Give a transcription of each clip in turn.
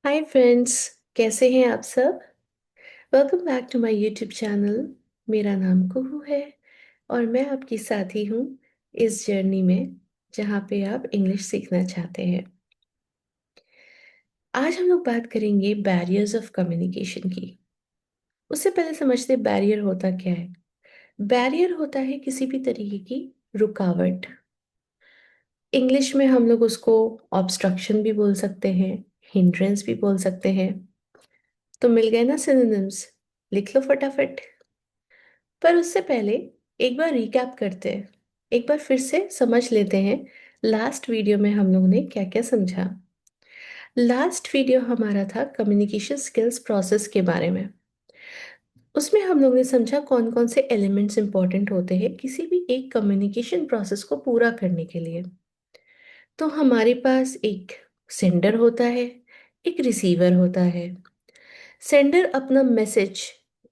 Hi friends. कैसे हैं आप सब? Welcome back to my YouTube channel. मेरा नाम कुहू है और मैं आपकी साथी हूँ इस जर्नी में जहाँ पे आप इंग्लिश सीखना चाहते हैं। आज हम लोग बात करेंगे बैरियर्स ऑफ कम्युनिकेशन की। उससे पहले समझते हैं बैरियर होता क्या है। बैरियर होता है किसी भी तरीके की रुकावट। इंग्लिश में हम लोग उसको ऑब्स्ट्रक्शन भी बोल सकते हैं, हिंड्रेंस भी बोल सकते हैं। तो मिल गए ना सिनोनिम्स। लिख लो फटाफट। पर उससे पहले एक बार रिकैप करते हैं। एक बार फिर से समझ लेते हैं लास्ट वीडियो में हम लोगों ने क्या क्या समझा। लास्ट वीडियो हमारा था कम्युनिकेशन स्किल्स प्रोसेस के बारे में। उसमें हम लोग ने समझा कौन कौन से एलिमेंट्स इंपॉर्टेंट होते हैं किसी भी एक कम्युनिकेशन प्रोसेस को पूरा करने के लिए। तो हमारे पास एक सेंडर होता है, एक रिसीवर होता है। सेंडर अपना मैसेज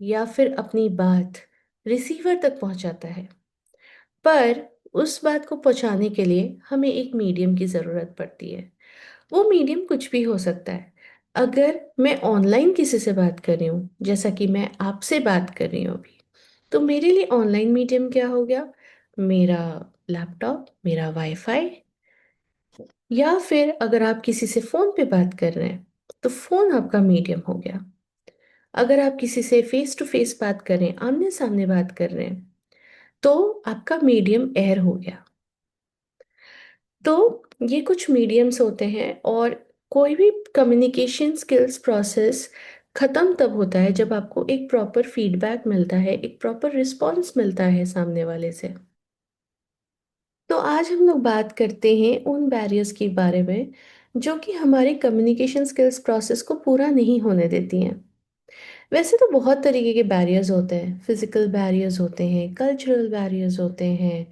या फिर अपनी बात रिसीवर तक पहुंचाता है, पर उस बात को पहुंचाने के लिए हमें एक मीडियम की ज़रूरत पड़ती है। वो मीडियम कुछ भी हो सकता है। अगर मैं ऑनलाइन किसी से बात कर रही हूँ, जैसा कि मैं आपसे बात कर रही हूँ अभी, तो मेरे लिए ऑनलाइन मीडियम क्या हो गया? मेरा लैपटॉप, मेरा वाईफाई। या फिर अगर आप किसी से फ़ोन पे बात कर रहे हैं तो फ़ोन आपका मीडियम हो गया। अगर आप किसी से फेस टू फेस बात कर रहे हैं, आमने सामने बात कर रहे हैं, तो आपका मीडियम एयर हो गया। तो ये कुछ मीडियम्स होते हैं और कोई भी कम्युनिकेशन स्किल्स प्रोसेस खत्म तब होता है जब आपको एक प्रॉपर फीडबैक मिलता है, एक प्रॉपर रिस्पॉन्स मिलता है सामने वाले से। तो आज हम लोग बात करते हैं उन बैरियर्स के बारे में जो कि हमारे कम्युनिकेशन स्किल्स प्रोसेस को पूरा नहीं होने देती हैं। वैसे तो बहुत तरीके के बैरियर्स होते हैं। फिजिकल बैरियर्स होते हैं, कल्चरल बैरियर्स होते हैं,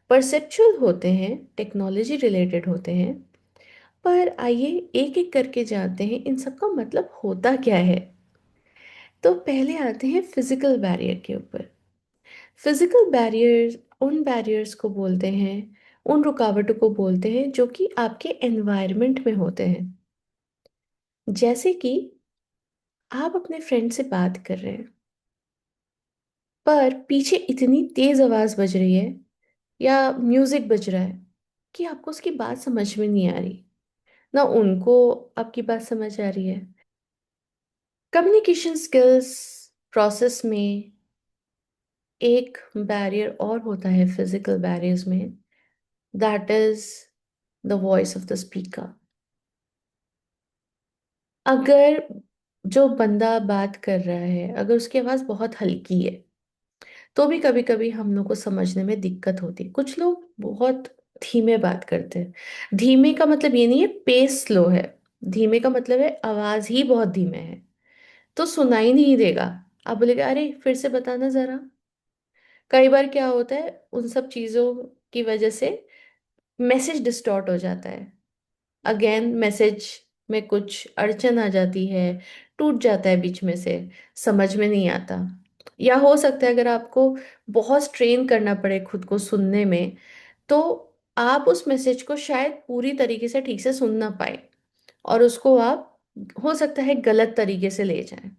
परसेप्चुअल होते हैं, टेक्नोलॉजी रिलेटेड होते हैं। पर आइए एक एक करके जानते हैं इन सब का मतलब होता क्या है। तो पहले आते हैं फिजिकल बैरियर के ऊपर। फिजिकल बैरियर्स उन बैरियर्स को बोलते हैं, उन रुकावटों को बोलते हैं जो कि आपके एनवायरनमेंट में होते हैं। जैसे कि आप अपने फ्रेंड से बात कर रहे हैं, पर पीछे इतनी तेज आवाज बज रही है या म्यूजिक बज रहा है कि आपको उसकी बात समझ में नहीं आ रही, ना उनको आपकी बात समझ आ रही है। कम्युनिकेशन स्किल्स प्रोसेस में एक बैरियर और होता है फिजिकल बैरियर्स में, that is the voice of the speaker. अगर जो बंदा बात कर रहा है, अगर उसकी आवाज बहुत हल्की है, तो भी कभी कभी हम लोग को समझने में दिक्कत होती है। कुछ लोग बहुत धीमे बात करते हैं। धीमे का मतलब ये नहीं है पेस स्लो है, धीमे का मतलब है आवाज ही बहुत धीमे है, तो सुनाई नहीं देगा। आप बोलेगा अरे फिर से बताना जरा। कई बार क्या होता है, उन सब चीजों की वजह से मैसेज डिस्टॉर्ट हो जाता है। अगेन मैसेज में कुछ अड़चन आ जाती है, टूट जाता है बीच में से, समझ में नहीं आता। या हो सकता है अगर आपको बहुत स्ट्रेन करना पड़े खुद को सुनने में, तो आप उस मैसेज को शायद पूरी तरीके से ठीक से सुन ना पाए और उसको आप हो सकता है गलत तरीके से ले जाएं।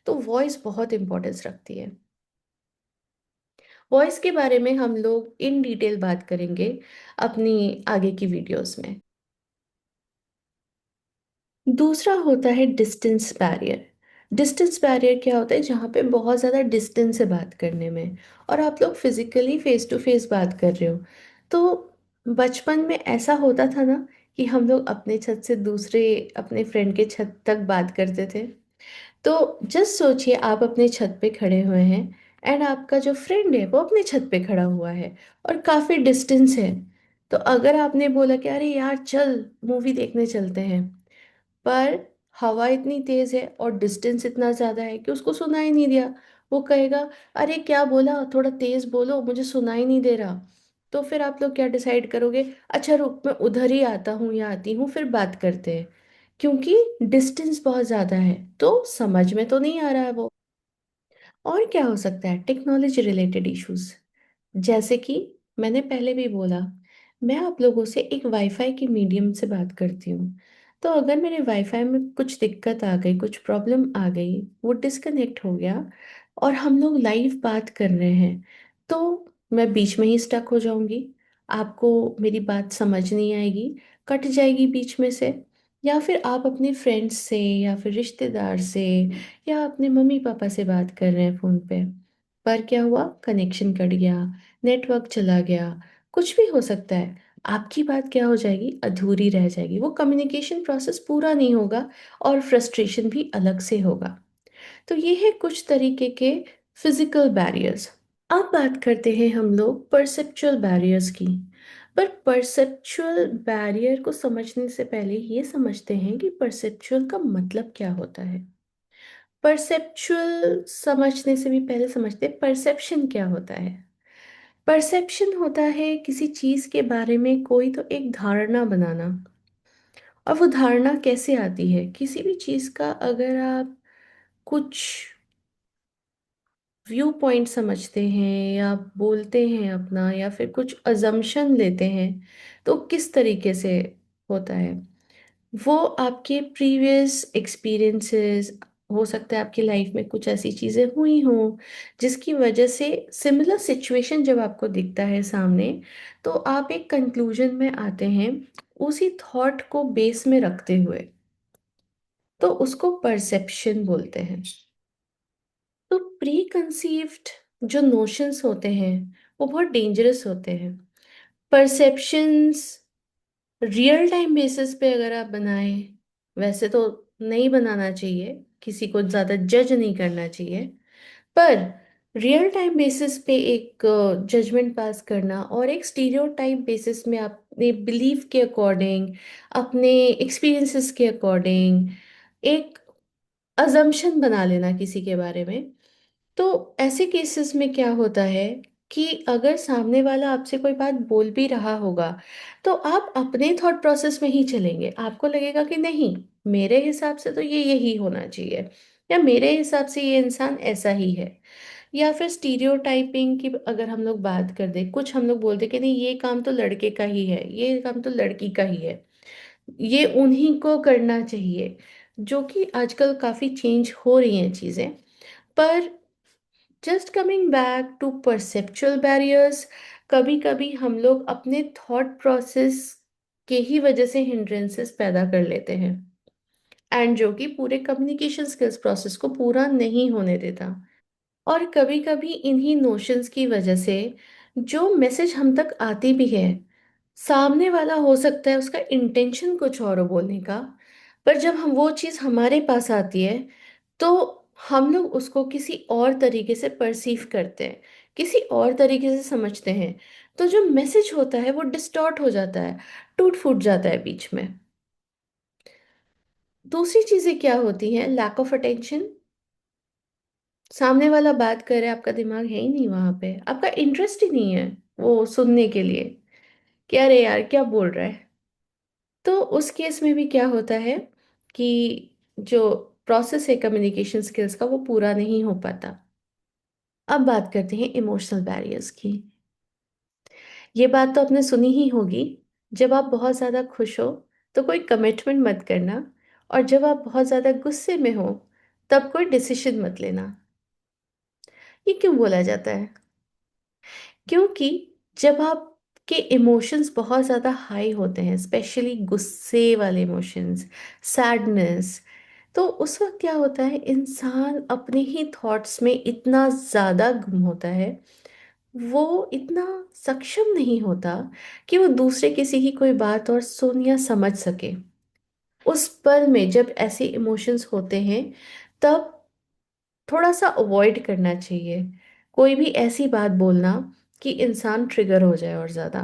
तो वॉइस बहुत इंपॉर्टेंस रखती है। वॉइस के बारे में हम लोग इन डिटेल बात करेंगे अपनी आगे की वीडियोस में। दूसरा होता है डिस्टेंस बैरियर। डिस्टेंस बैरियर क्या होता है? जहाँ पे बहुत ज़्यादा डिस्टेंस है बात करने में और आप लोग फिजिकली फेस टू फेस बात कर रहे हो। तो बचपन में ऐसा होता था ना कि हम लोग अपने छत से दूसरे अपने फ्रेंड के छत तक बात करते थे। तो जस्ट सोचिए आप अपने छत पे खड़े हुए हैं एंड आपका जो फ्रेंड है वो अपने छत पे खड़ा हुआ है और काफ़ी डिस्टेंस है। तो अगर आपने बोला कि अरे यार चल मूवी देखने चलते हैं, पर हवा इतनी तेज है और डिस्टेंस इतना ज्यादा है कि उसको सुनाई नहीं दिया, वो कहेगा अरे क्या बोला, थोड़ा तेज बोलो, मुझे सुनाई नहीं दे रहा। तो फिर आप लोग क्या डिसाइड करोगे? अच्छा रुक, मैं उधर ही आता हूँ या आती हूँ, फिर बात करते हैं। क्योंकि डिस्टेंस बहुत ज्यादा है तो समझ में तो नहीं आ रहा है वो। और क्या हो सकता है? Technology related issues. जैसे कि मैंने पहले भी बोला, मैं आप लोगों से एक वाईफाई के मीडियम से बात करती हूँ। तो अगर मेरे वाईफाई में कुछ दिक्कत आ गई, कुछ प्रॉब्लम आ गई, वो डिस्कनेक्ट हो गया और हम लोग लाइव बात कर रहे हैं, तो मैं बीच में ही स्टक हो जाऊंगी। आपको मेरी बात समझ नहीं आएगी, कट जाएगी बीच में से। या फिर आप अपने फ्रेंड्स से या फिर रिश्तेदार से या अपने मम्मी पापा से बात कर रहे हैं फोन पे, पर क्या हुआ, कनेक्शन कट गया, नेटवर्क चला गया, कुछ भी हो सकता है। आपकी बात क्या हो जाएगी, अधूरी रह जाएगी, वो कम्युनिकेशन प्रोसेस पूरा नहीं होगा और फ्रस्ट्रेशन भी अलग से होगा। तो ये है कुछ तरीके के फिजिकल बैरियर्स। अब बात करते हैं हम लोग परसेप्चुअल बैरियर्स की। पर परसेप्चुअल बैरियर को समझने से पहले ये समझते हैं कि परसेप्चुअल का मतलब क्या होता है। परसेप्चुअल समझने से भी पहले समझते हैं परसेप्शन क्या होता है। परसेप्शन होता है किसी चीज के बारे में कोई तो एक धारणा बनाना। और वो धारणा कैसे आती है, किसी भी चीज का अगर आप कुछ व्यू पॉइंट समझते हैं या बोलते हैं अपना, या फिर कुछ अजम्पशन लेते हैं, तो किस तरीके से होता है, वो आपके प्रीवियस एक्सपीरियंसेस, हो सकता है आपकी लाइफ में कुछ ऐसी चीजें हुई हों जिसकी वजह से सिमिलर सिचुएशन जब आपको दिखता है सामने, तो आप एक कंक्लूजन में आते हैं उसी थॉट को बेस में रखते हुए। तो उसको परसेप्शन बोलते हैं। तो प्री कंसीव्ड जो नोशंस होते हैं वो बहुत डेंजरस होते हैं। परसेप्शंस रियल टाइम बेसिस पे अगर आप बनाएं, वैसे तो नहीं बनाना चाहिए, किसी को ज़्यादा जज नहीं करना चाहिए, पर रियल टाइम बेसिस पे एक जजमेंट पास करना और एक स्टीरियोटाइप बेसिस में अपने बिलीफ के अकॉर्डिंग, अपने एक्सपीरियंसेस के अकॉर्डिंग एक अजम्पशन बना लेना किसी के बारे में। तो ऐसे केसेस में क्या होता है कि अगर सामने वाला आपसे कोई बात बोल भी रहा होगा, तो आप अपने थॉट प्रोसेस में ही चलेंगे। आपको लगेगा कि नहीं, मेरे हिसाब से तो ये यही होना चाहिए, या मेरे हिसाब से ये इंसान ऐसा ही है। या फिर स्टीरियोटाइपिंग की अगर हम लोग बात कर दें, कुछ हम लोग बोलते कि नहीं ये काम तो लड़के का ही है, ये काम तो लड़की का ही है, ये उन्हीं को करना चाहिए। जो कि आजकल काफ़ी चेंज हो रही हैं चीज़ें। पर just coming back to perceptual barriers, कभी कभी हम लोग अपने थॉट प्रोसेस के ही वजह से हिंड्रेंसेस पैदा कर लेते हैं, एंड जो कि पूरे कम्युनिकेशन स्किल्स प्रोसेस को पूरा नहीं होने देता। और कभी कभी इन्हीं नोशंस की वजह से जो मैसेज हम तक आती भी है, सामने वाला हो सकता है उसका इंटेंशन कुछ और हो बोलने का, पर जब हम वो चीज़ हमारे पास आती है, तो हम लोग उसको किसी और तरीके से परसीव करते हैं, किसी और तरीके से समझते हैं। तो जो मैसेज होता है वो डिस्टॉर्ट हो जाता है, टूट फूट जाता है बीच में। दूसरी चीज़ें क्या होती हैं, लैक ऑफ अटेंशन। सामने वाला बात कर रहा है, आपका दिमाग है ही नहीं वहां पे, आपका इंटरेस्ट ही नहीं है वो सुनने के लिए कि अरे यार क्या बोल रहा है। तो उस केस में भी क्या होता है कि जो प्रोसेस है कम्युनिकेशन स्किल्स का वो पूरा नहीं हो पाता। अब बात करते हैं इमोशनल बैरियर्स की। ये बात तो आपने सुनी ही होगी, जब आप बहुत ज़्यादा खुश हो तो कोई कमिटमेंट मत करना, और जब आप बहुत ज़्यादा गुस्से में हो तब कोई डिसीजन मत लेना। ये क्यों बोला जाता है? क्योंकि जब आपके इमोशंस बहुत ज़्यादा हाई होते हैं, स्पेशली गुस्से वाले इमोशंस, सैडनेस, तो उस वक्त क्या होता है, इंसान अपने ही थॉट्स में इतना ज़्यादा गुम होता है, वो इतना सक्षम नहीं होता कि वो दूसरे किसी की कोई बात और सुन या समझ सके। उस पल में जब ऐसे इमोशंस होते हैं, तब थोड़ा सा अवॉइड करना चाहिए कोई भी ऐसी बात बोलना कि इंसान ट्रिगर हो जाए और ज़्यादा।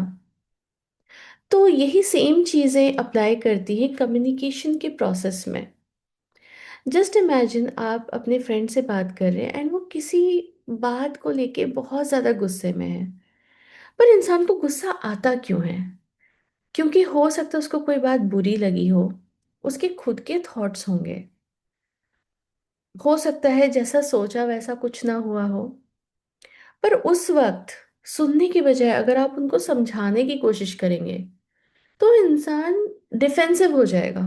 तो यही सेम चीज़ें अप्लाई करती हैं कम्युनिकेशन के प्रोसेस में। जस्ट इमेजिन आप अपने फ्रेंड से बात कर रहे हैं एंड वो किसी बात को लेके बहुत ज़्यादा गुस्से में है। पर इंसान को गुस्सा आता क्यों है? क्योंकि हो सकता है उसको कोई बात बुरी लगी हो, उसके खुद के थॉट्स होंगे, हो सकता है जैसा सोचा वैसा कुछ ना हुआ हो। पर उस वक्त सुनने की बजाय अगर आप उनको समझाने की कोशिश करेंगे, तो इंसान डिफेंसिव हो जाएगा।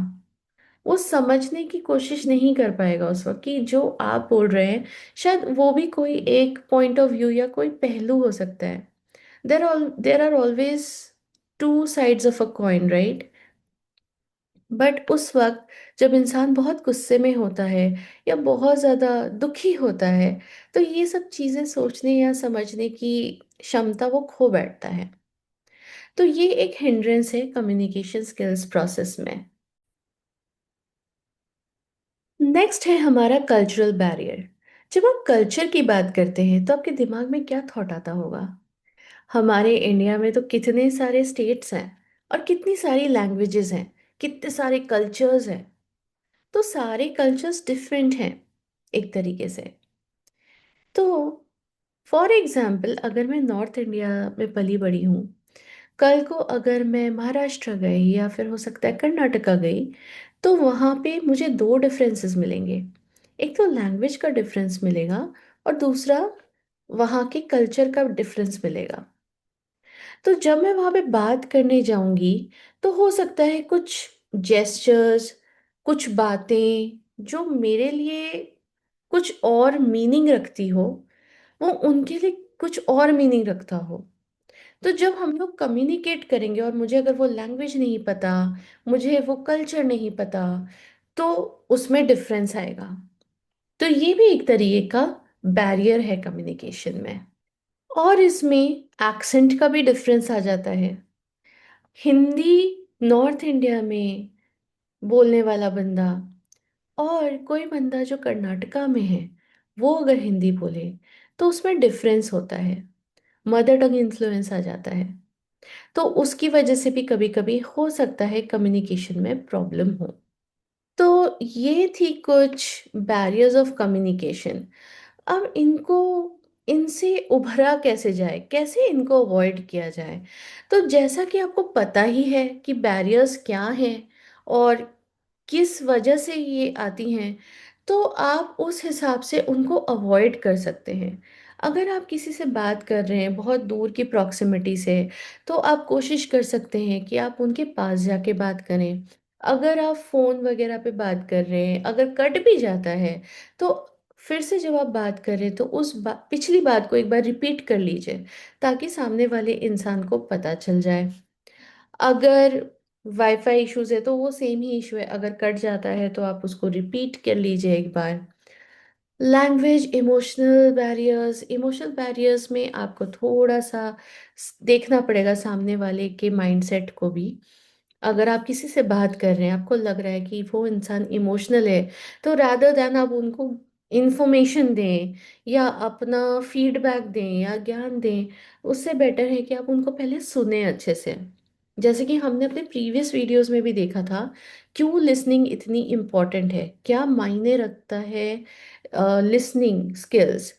वो समझने की कोशिश नहीं कर पाएगा उस वक्त कि जो आप बोल रहे हैं शायद वो भी कोई एक पॉइंट ऑफ व्यू या कोई पहलू हो सकता है। There are always two sides of a coin, right? But उस वक्त जब इंसान बहुत गुस्से में होता है या बहुत ज़्यादा दुखी होता है, तो ये सब चीज़ें सोचने या समझने की क्षमता वो खो बैठता है। तो ये एक हिंड्रेंस है कम्युनिकेशन स्किल्स प्रोसेस में। नेक्स्ट है हमारा कल्चरल बैरियर। जब आप कल्चर की बात करते हैं तो आपके दिमाग में क्या थॉट आता होगा? हमारे इंडिया में तो कितने सारे स्टेट्स हैं और कितनी सारी लैंग्वेजेस हैं, कितने सारे कल्चर्स हैं। तो सारे कल्चर्स डिफरेंट हैं एक तरीके से। तो फॉर एग्जाम्पल अगर मैं नॉर्थ इंडिया में पली बड़ी हूँ, कल को अगर मैं महाराष्ट्र गई या फिर हो सकता है कर्नाटका गई, तो वहाँ पे मुझे दो डिफरेंसेस मिलेंगे। एक तो लैंग्वेज का डिफरेंस मिलेगा और दूसरा वहाँ के कल्चर का डिफरेंस मिलेगा। तो जब मैं वहाँ पे बात करने जाऊंगी तो हो सकता है कुछ जेस्चर्स, कुछ बातें जो मेरे लिए कुछ और मीनिंग रखती हो, वो उनके लिए कुछ और मीनिंग रखता हो। तो जब हम लोग कम्युनिकेट करेंगे और मुझे अगर वो लैंग्वेज नहीं पता, मुझे वो कल्चर नहीं पता, तो उसमें डिफरेंस आएगा। तो ये भी एक तरीके का बैरियर है कम्युनिकेशन में। और इसमें एक्सेंट का भी डिफरेंस आ जाता है। हिंदी नॉर्थ इंडिया में बोलने वाला बंदा और कोई बंदा जो कर्नाटका में है, वो अगर हिंदी बोले तो उसमें डिफरेंस होता है। मदर टंग इन्फ्लुएंस आ जाता है। तो उसकी वजह से भी कभी कभी हो सकता है कम्युनिकेशन में प्रॉब्लम हो। तो ये थी कुछ बैरियर्स ऑफ कम्युनिकेशन। अब इनसे उभरा कैसे जाए, कैसे इनको अवॉइड किया जाए? तो जैसा कि आपको पता ही है कि बैरियर्स क्या हैं और किस वजह से ये आती हैं, तो आप उस हिसाब से उनको अवॉइड कर सकते हैं। अगर आप किसी से बात कर रहे हैं बहुत दूर की प्रॉक्सिमिटी से, तो आप कोशिश कर सकते हैं कि आप उनके पास जाके बात करें। अगर आप फोन वगैरह पे बात कर रहे हैं, अगर कट भी जाता है, तो फिर से जब आप बात करें तो पिछली बात को एक बार रिपीट कर लीजिए, ताकि सामने वाले इंसान को पता चल जाए। अगर वाईफाई इश्यूज है तो वो सेम ही इशू है, अगर कट जाता है तो आप उसको रिपीट कर लीजिए एक बार। लैंग्वेज, इमोशनल बैरियर्स में आपको थोड़ा सा देखना पड़ेगा सामने वाले के माइंडसेट को भी। अगर आप किसी से बात कर रहे हैं, आपको लग रहा है कि वो इंसान इमोशनल है, तो रादर देन आप उनको इंफॉर्मेशन दें या अपना फीडबैक दें या ज्ञान दें, उससे बेटर है कि आप उनको पहले सुने अच्छे से। जैसे कि हमने अपने प्रीवियस वीडियोस में भी देखा था, क्यों लिसनिंग इतनी इम्पॉर्टेंट है, क्या मायने रखता है listening skills.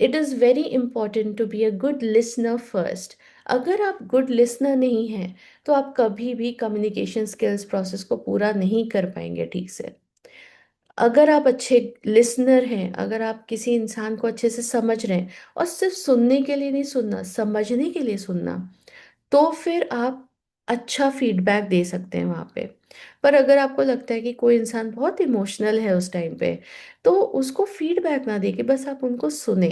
It is very important to be a good listener first. अगर आप गुड लिसनर नहीं हैं, तो आप कभी भी कम्युनिकेशन स्किल्स प्रोसेस को पूरा नहीं कर पाएंगे ठीक से। अगर आप अच्छे लिसनर हैं, अगर आप किसी इंसान को अच्छे से समझ रहे हैं, और सिर्फ सुनने के लिए नहीं सुनना, समझने के लिए सुनना, तो फिर आप अच्छा फीडबैक दे सकते हैं वहाँ पे। पर अगर आपको लगता है कि कोई इंसान बहुत इमोशनल है उस टाइम पे, तो उसको फीडबैक ना दे के बस आप उनको सुने।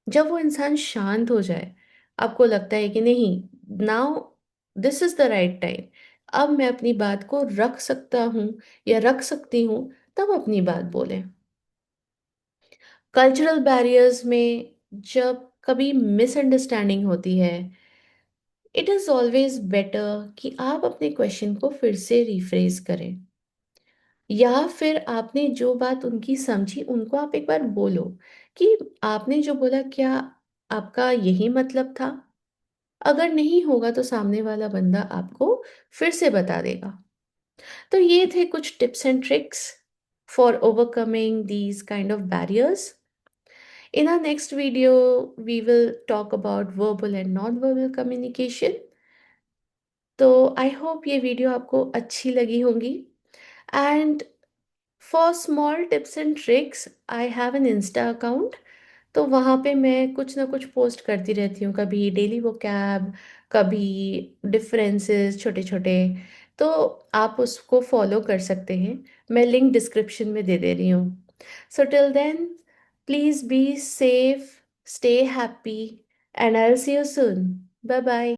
जब वो इंसान शांत हो जाए, आपको लगता है कि नहीं, now this is the right time, अब मैं अपनी बात को रख सकता हूँ या रख सकती हूँ, तब अपनी बात बोलें। कल्चरल बैरियर्स में जब कभी मिसअंडरस्टैंडिंग होती है, इट इज़ ऑलवेज बेटर कि आप अपने क्वेश्चन को फिर से रिफ्रेज करें, या फिर आपने जो बात उनकी समझी उनको आप एक बार बोलो कि आपने जो बोला, क्या आपका यही मतलब था? अगर नहीं होगा तो सामने वाला बंदा आपको फिर से बता देगा। तो ये थे कुछ tips and tricks for overcoming these kind of barriers. In our next video, we will talk about verbal and non-verbal communication. तो आई होप ये वीडियो आपको अच्छी लगी होंगी। And for small tips and tricks I have an Insta account. तो वहाँ पे मैं कुछ ना कुछ पोस्ट करती रहती हूँ, कभी डेली वो कैब, कभी डिफरेंसेस छोटे छोटे। तो आप उसको फॉलो कर सकते हैं। मैं लिंक डिस्क्रिप्शन में दे दे रही हूँ। So till then, please be safe, stay happy, and I will see you soon. Bye bye.